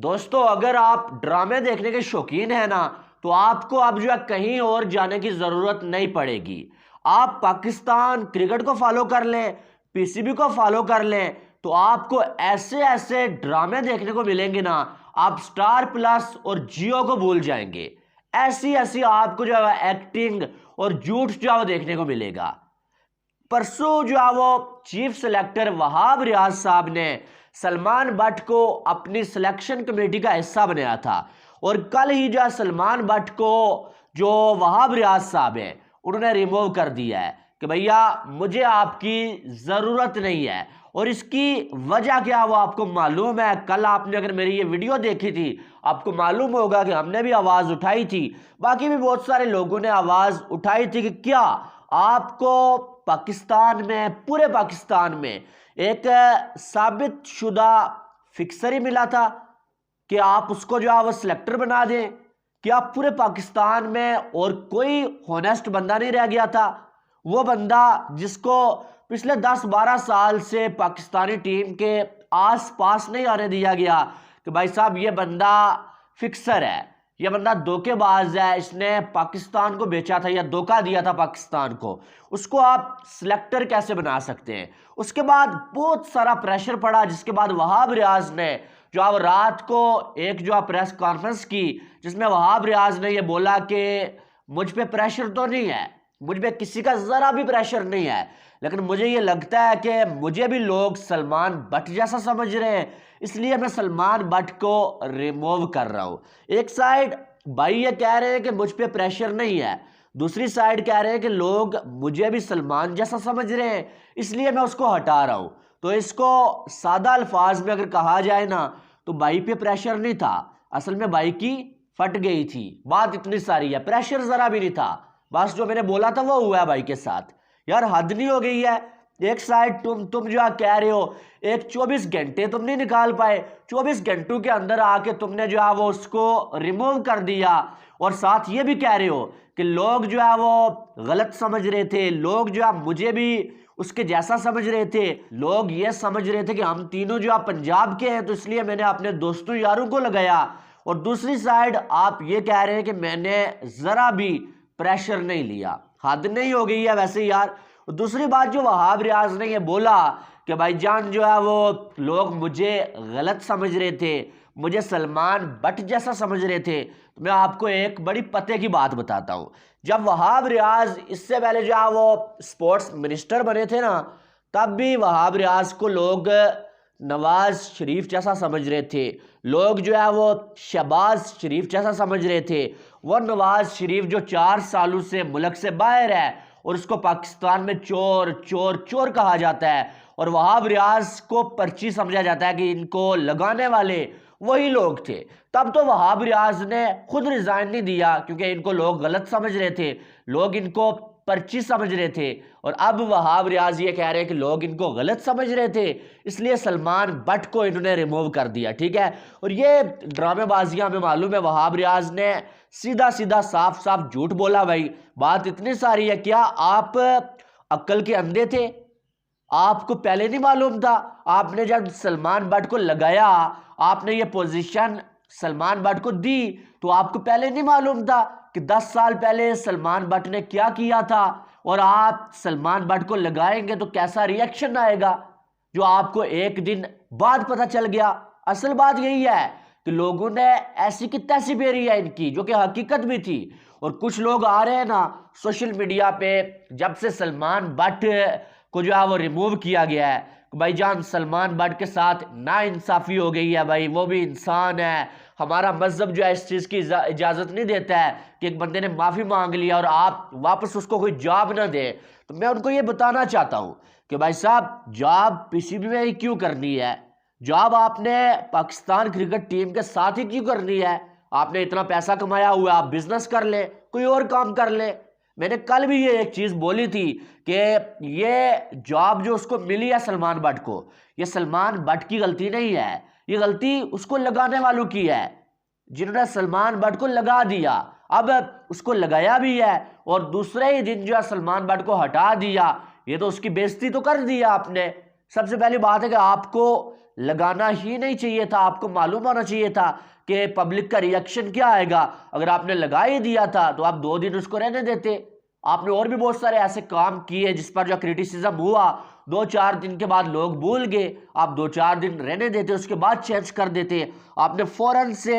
दोस्तों, अगर आप ड्रामे देखने के शौकीन हैं ना, तो आपको अब जो है कहीं और जाने की ज़रूरत नहीं पड़ेगी। आप पाकिस्तान क्रिकेट को फॉलो कर लें, पीसीबी को फॉलो कर लें, तो आपको ऐसे ऐसे ड्रामे देखने को मिलेंगे ना, आप स्टार प्लस और जियो को भूल जाएंगे। ऐसी ऐसी आपको जो है एक्टिंग और झूठ जो है वो देखने को मिलेगा। परसों जो है वो चीफ सेलेक्टर वहाब रियाज साहब ने सलमान बट को अपनी सिलेक्शन कमेटी का हिस्सा बनाया था, और कल ही जो है सलमान बट को जो वहाब रियाज साहब है उन्होंने रिमूव कर दिया है कि भैया मुझे आपकी ज़रूरत नहीं है। और इसकी वजह क्या वो आपको मालूम है। कल आपने अगर मेरी ये वीडियो देखी थी, आपको मालूम होगा कि हमने भी आवाज़ उठाई थी, बाकी भी बहुत सारे लोगों ने आवाज़ उठाई थी कि क्या आपको पाकिस्तान में, पूरे पाकिस्तान में एक साबित शुदा फिक्सर ही मिला था कि आप उसको जो है वो सिलेक्टर बना दें। कि आप पूरे पाकिस्तान में और कोई होनेस्ट बंदा नहीं रह गया था। वो बंदा जिसको पिछले 10-12 साल से पाकिस्तानी टीम के आस पास नहीं आने दिया गया कि भाई साहब ये बंदा फिक्सर है, ये बंदा धोखेबाज है, इसने पाकिस्तान को बेचा था या धोखा दिया था पाकिस्तान को, उसको आप सिलेक्टर कैसे बना सकते हैं। उसके बाद बहुत सारा प्रेशर पड़ा, जिसके बाद वहाब रियाज ने जो अब रात को एक जो प्रेस कॉन्फ्रेंस की, जिसमें वहाब रियाज ने यह बोला कि मुझ पे प्रेशर तो नहीं है, मुझ पे किसी का ज़रा भी प्रेशर नहीं है, लेकिन मुझे ये लगता है कि मुझे भी लोग सलमान बट जैसा समझ रहे हैं, इसलिए मैं सलमान बट को रिमूव कर रहा हूँ। एक साइड भाई ये कह रहे हैं कि मुझ पे प्रेशर नहीं है, दूसरी साइड कह रहे हैं कि लोग मुझे भी सलमान जैसा समझ रहे हैं, इसलिए मैं उसको हटा रहा हूँ। तो इसको सादा अल्फाज में अगर कहा जाए ना, तो भाई पे प्रेशर नहीं था, असल में भाई की फट गई थी। बात इतनी सारी है, प्रेशर ज़रा भी नहीं था, बस जो मैंने बोला था वो हुआ है भाई के साथ। यार हद नहीं हो गई है। एक साइड तुम जो कह रहे हो एक 24 घंटे तुम नहीं निकाल पाए, 24 घंटों के अंदर आके तुमने जो है वो उसको रिमूव कर दिया, और साथ ये भी कह रहे हो कि लोग जो है वो गलत समझ रहे थे, लोग जो है मुझे भी उसके जैसा समझ रहे थे, लोग ये समझ रहे थे कि हम तीनों जो है पंजाब के हैं, तो इसलिए मैंने अपने दोस्तों यारों को लगाया। और दूसरी साइड आप ये कह रहे हैं कि मैंने ज़रा भी प्रेशर नहीं लिया। हद नहीं हो गई है वैसे यार। दूसरी बात जो वहाब रियाज ने ये बोला कि भाईजान जो है वो लोग मुझे गलत समझ रहे थे, मुझे सलमान बट जैसा समझ रहे थे, तो मैं आपको एक बड़ी पते की बात बताता हूँ। जब वहाब रियाज इससे पहले जो है वो स्पोर्ट्स मिनिस्टर बने थे ना, तब भी वहाब रियाज को लोग नवाज शरीफ जैसा समझ रहे थे, लोग जो है वो शहबाज शरीफ जैसा समझ रहे थे। वो नवाज शरीफ जो 4 सालों से मुल्क से बाहर है और उसको पाकिस्तान में चोर चोर चोर कहा जाता है, और वहाब रियाज को पर्ची समझा जाता है कि इनको लगाने वाले वही लोग थे। तब तो वहाब रियाज ने खुद रिजाइन नहीं दिया, क्योंकि इनको लोग गलत समझ रहे थे, लोग इनको पर्ची समझ रहे थे। और अब वहाब रियाज ये कह रहे हैं कि लोग इनको गलत समझ रहे थे, इसलिए सलमान बट को इन्होंने रिमूव कर दिया। ठीक है, और ये ड्रामेबाजियां हमें मालूम है, वहाब रियाज ने सीधा सीधा साफ साफ झूठ बोला। भाई बात इतनी सारी है, क्या आप अक्ल के अंधे थे? आपको पहले नहीं मालूम था? आपने जब सलमान बट को लगाया, आपने ये पोजीशन सलमान बट को दी, तो आपको पहले नहीं मालूम था कि 10 साल पहले सलमान बट ने क्या किया था, और आप सलमान बट को लगाएंगे तो कैसा रिएक्शन आएगा, जो आपको एक दिन बाद पता चल गया। असल बात यही है कि लोगों ने ऐसी की तैसी फेरी है इनकी, जो कि हकीकत भी थी। और कुछ लोग आ रहे हैं ना सोशल मीडिया पे, जब से सलमान बट को जो है वो रिमूव किया गया है, भाईजान सलमान बट के साथ नाइंसाफी हो गई है। भाई वो भी इंसान है, हमारा मजहब जो है इस चीज़ की इजाज़त नहीं देता है कि एक बंदे ने माफ़ी मांग लिया और आप वापस उसको कोई जॉब ना दे। तो मैं उनको ये बताना चाहता हूँ कि भाई साहब जॉब पीसीबी में ही क्यों करनी है? जॉब आपने पाकिस्तान क्रिकेट टीम के साथ ही क्यों करनी है? आपने इतना पैसा कमाया हुआ, आप बिजनेस कर ले, कोई और काम कर ले। मैंने कल भी ये एक चीज़ बोली थी कि ये जॉब जो उसको मिली है सलमान बट को, ये सलमान बट की गलती नहीं है, ये गलती उसको लगाने वालों की है, जिन्होंने सलमान बट को लगा दिया। अब उसको लगाया भी है और दूसरे ही दिन जो है सलमान बट को हटा दिया। ये तो उसकी बेइज्जती तो कर दिया आपने। सबसे पहली बात है कि आपको लगाना ही नहीं चाहिए था, आपको मालूम होना चाहिए था कि पब्लिक का रिएक्शन क्या आएगा। अगर आपने लगा ही दिया था तो आप 2 दिन उसको रहने देते। आपने और भी बहुत सारे ऐसे काम किए जिस पर जो क्रिटिसिज्म हुआ, 2-4 दिन के बाद लोग भूल गए, आप 2-4 दिन रहने देते, उसके बाद चेंज कर देते। आपने फौरन से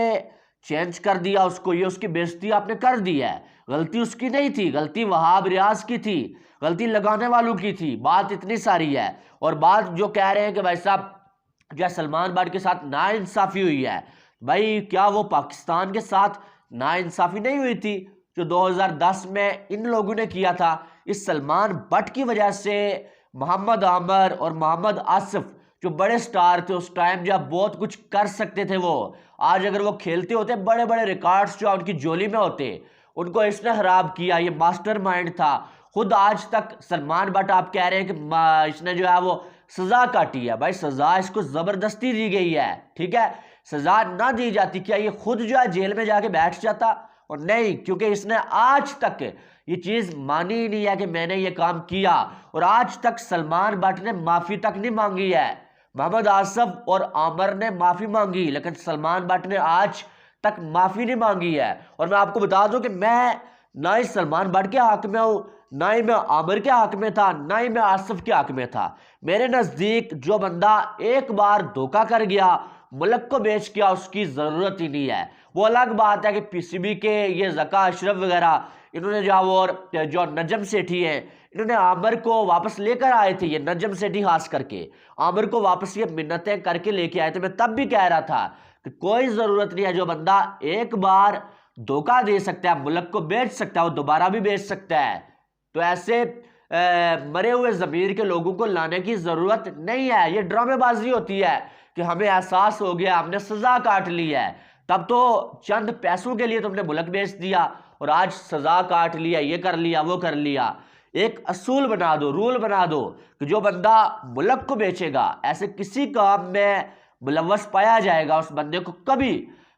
चेंज कर दिया उसको, ये उसकी बेइज्जती आपने कर दी है। गलती उसकी नहीं थी, गलती वहाब रियाज की थी, गलती लगाने वालों की थी। बात इतनी सारी है। और बात जो कह रहे हैं कि भाई साहब जो सलमान बट के साथ नाइंसाफी हुई है, भाई क्या वो पाकिस्तान के साथ नाइंसाफी नहीं हुई थी जो 2010 में इन लोगों ने किया था? इस सलमान बट की वजह से मोहम्मद आमर और मोहम्मद आसिफ जो बड़े स्टार थे उस टाइम, जब बहुत कुछ कर सकते थे वो, आज अगर वो खेलते होते, बड़े बड़े रिकॉर्ड्स जो उनकी झोली में होते, उनको इसने खराब किया। ये मास्टरमाइंड था खुद। आज तक सलमान बट आप कह रहे हैं कि इसने जो है वो सजा काटी है। भाई सजा इसको जबरदस्ती दी गई है, ठीक है। सजा ना दी जाती क्या ये खुद जो है जेल में जाके बैठ जाता? और नहीं, क्योंकि इसने आज तक ये चीज मानी ही नहीं है कि मैंने ये काम किया। और आज तक सलमान बट ने माफी तक नहीं मांगी है। मोहम्मद आसिफ और आमर ने माफी मांगी, लेकिन सलमान बट ने आज तक माफी नहीं मांगी है। और मैं आपको बता दूं कि मैं ना ही सलमान बट के हक में हूं, ना ही मैं आमिर के हक में था, ना ही मैं आसिफ के हक में था। मेरे नजदीक जो बंदा एक बार धोखा कर गया, मुल्क को बेच गया, उसकी जरूरत ही नहीं है। वो अलग बात है कि पीसीबी के ये जका अशरफ वगैरह, इन्होंने जो नजम सेठी है, इन्होंने आमिर को वापस लेकर आए थे। ये नजम सेठी खास करके आमिर को वापस ये मिन्नतें करके लेके आए थे। मैं तब भी कह रहा था कि कोई जरूरत नहीं है, जो बंदा एक बार धोखा दे सकता है, मुल्क को बेच सकता है, वो दोबारा भी बेच सकता है। तो ऐसे मरे हुए जमीर के लोगों को लाने की जरूरत नहीं है। ये ड्रामेबाजी होती है कि हमें एहसास हो गया, हमने सजा काट ली है। तब तो चंद पैसों के लिए तुमने मुल्क बेच दिया, और आज सजा काट लिया, ये कर लिया, वो कर लिया। एक असूल बना दो, रूल बना दो कि जो बंदा मुल्क को बेचेगा, ऐसे किसी काम में मुलव्वस पाया जाएगा, उस बंदे को कभी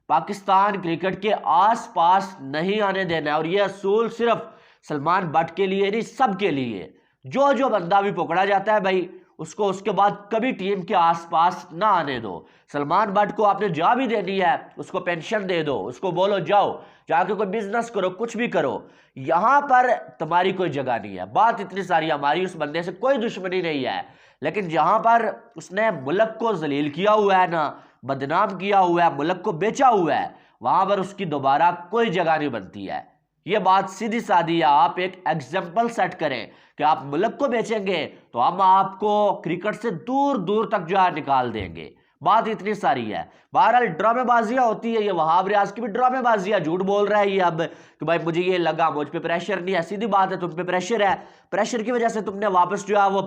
पाकिस्तान क्रिकेट के आसपास नहीं आने देना है। और ये असूल सिर्फ सलमान बट के लिए नहीं, सब के लिए। जो जो बंदा भी पकड़ा जाता है भाई, उसको उसके बाद कभी टीम के आसपास ना आने दो। सलमान बट को आपने जा भी देनी है, उसको पेंशन दे दो, उसको बोलो जाओ जाके कोई बिजनेस करो, कुछ भी करो, यहां पर तुम्हारी कोई जगह नहीं है। बात इतनी सारी, हमारी उस बंदे से कोई दुश्मनी नहीं है, लेकिन जहां पर उसने मुल्क को जलील किया हुआ है ना, बदनाम किया हुआ है, मुल्क को बेचा हुआ है, वहां पर उसकी दोबारा कोई जगह नहीं बनती है। ये बात सीधी सादी है। आप एक एग्जाम्पल सेट करें कि आप मुल्क को बेचेंगे तो हम आपको क्रिकेट से दूर दूर तक जो है निकाल देंगे। बात इतनी सारी है। बहरहाल ड्रामेबाजियां होती है, ये वहाब रियाज की भी ड्रामेबाजियां, झूठ बोल रहा है ये अब कि भाई मुझे ये लगा, मुझ पे प्रेशर नहीं है। सीधी बात है, तुम पे प्रेशर है। प्रेशर की वजह से तुमने वापस जो है वो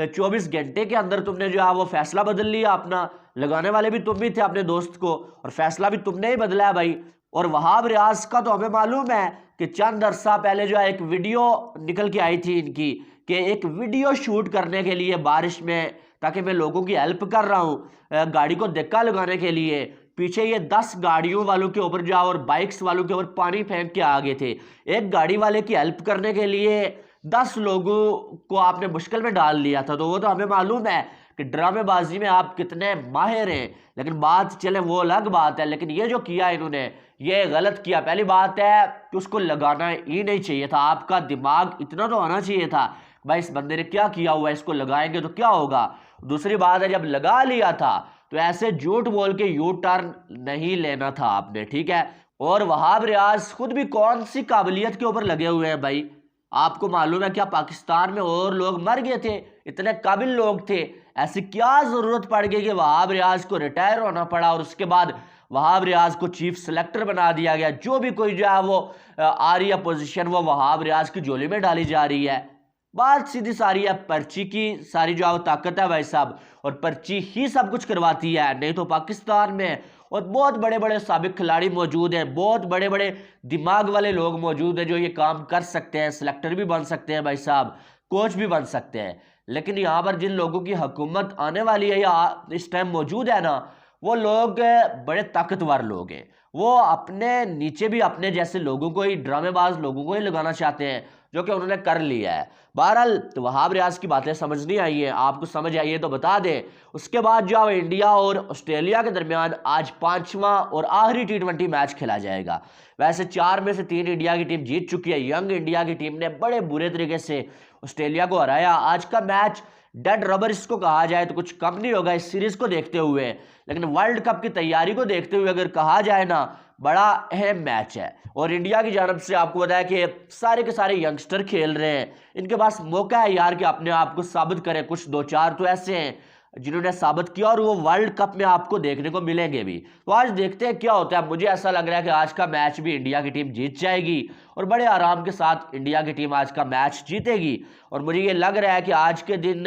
24 घंटे के अंदर तुमने जो है वो फैसला बदल लिया अपना। लगाने वाले भी तुम भी थे अपने दोस्त को, और फैसला भी तुमने ही बदला है भाई। और वहाब रियाज का तो हमें मालूम है कि चंद अरसा पहले जो है एक वीडियो निकल के आई थी इनकी, कि एक वीडियो शूट करने के लिए बारिश में, ताकि मैं लोगों की हेल्प कर रहा हूँ गाड़ी को धक्का लगाने के लिए, पीछे ये 10 गाड़ियों वालों के ऊपर जाओ और बाइक्स वालों के ऊपर पानी फेंक के आगे थे। एक गाड़ी वाले की हेल्प करने के लिए 10 लोगों को आपने मुश्किल में डाल लिया था। तो वो तो हमें मालूम है कि ड्रामेबाजी में आप कितने माहिर हैं। लेकिन बात चले वो अलग बात है, लेकिन ये जो किया इन्होंने ये गलत किया। पहली बात है कि उसको लगाना ही नहीं चाहिए था। आपका दिमाग इतना तो आना चाहिए था भाई इस बंदे ने क्या किया हुआ है, इसको लगाएंगे तो क्या होगा। दूसरी बात है, जब लगा लिया था तो ऐसे झूठ बोल के यू टर्न नहीं लेना था आपने, ठीक है। और वहाब रियाज खुद भी कौन सी काबिलियत के ऊपर लगे हुए हैं भाई, आपको मालूम है क्या पाकिस्तान में और लोग मर गए थे, इतने काबिल लोग थे। ऐसी क्या जरूरत पड़ गई कि वहाब रियाज को रिटायर होना पड़ा और उसके बाद वहाब रियाज को चीफ सेलेक्टर बना दिया गया। जो भी कोई जो है वो आ रही है पोजीशन, वो वहाब रियाज की झोली में डाली जा रही है। बात सीधी सारी है, पर्ची की सारी जो है ताकत है भाई साहब, और पर्ची ही सब कुछ करवाती है। नहीं तो पाकिस्तान में और बहुत बड़े बड़े साबिक खिलाड़ी मौजूद हैं, बहुत बड़े बड़े दिमाग वाले लोग मौजूद हैं जो ये काम कर सकते हैं, सिलेक्टर भी बन सकते हैं भाई साहब, कोच भी बन सकते हैं। लेकिन यहाँ पर जिन लोगों की हुकूमत आने वाली है या इस टाइम मौजूद है ना, वो लोग बड़े ताकतवर लोग हैं। वो अपने नीचे भी अपने जैसे लोगों को ही, ड्रामेबाज लोगों को ही लगाना चाहते हैं, जो कि उन्होंने कर लिया है। बहरहाल तो वहाब रियाज की बातें समझ नहीं आई है, आपको समझ आई है तो बता दें। उसके बाद जो है इंडिया और ऑस्ट्रेलिया के दरमियान आज 5वां और आखिरी T20 मैच खेला जाएगा। वैसे 4 में से 3 इंडिया की टीम जीत चुकी है। यंग इंडिया की टीम ने बड़े बुरे तरीके से ऑस्ट्रेलिया को हराया। आज का मैच डेड रबर इसको कहा जाए तो कुछ कम नहीं होगा इस सीरीज को देखते हुए, लेकिन वर्ल्ड कप की तैयारी को देखते हुए अगर कहा जाए ना, बड़ा अहम मैच है। और इंडिया की जानब से आपको बताया कि सारे के सारे यंगस्टर खेल रहे हैं, इनके पास मौका है यार कि अपने आप को साबित करें। कुछ 2-4 तो ऐसे हैं जिन्होंने साबित किया और वो वर्ल्ड कप में आपको देखने को मिलेंगे भी। तो आज देखते हैं क्या होता है। मुझे ऐसा लग रहा है कि आज का मैच भी इंडिया की टीम जीत जाएगी और बड़े आराम के साथ इंडिया की टीम आज का मैच जीतेगी। और मुझे ये लग रहा है कि आज के दिन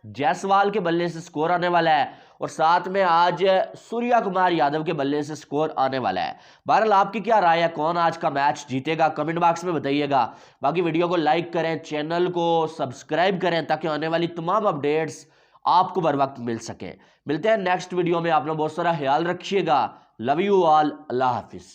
जायसवाल के बल्ले से स्कोर आने वाला है और साथ में आज सूर्या कुमार यादव के बल्ले से स्कोर आने वाला है। बहरहाल आपकी क्या राय है, कौन आज का मैच जीतेगा, कमेंट बॉक्स में बताइएगा। बाकी वीडियो को लाइक करें, चैनल को सब्सक्राइब करें ताकि आने वाली तमाम अपडेट्स आपको बर वक्त मिल सके। मिलते हैं नेक्स्ट वीडियो में। आप लोग बहुत सारा ख्याल रखिएगा। Love you all. Allah Hafiz.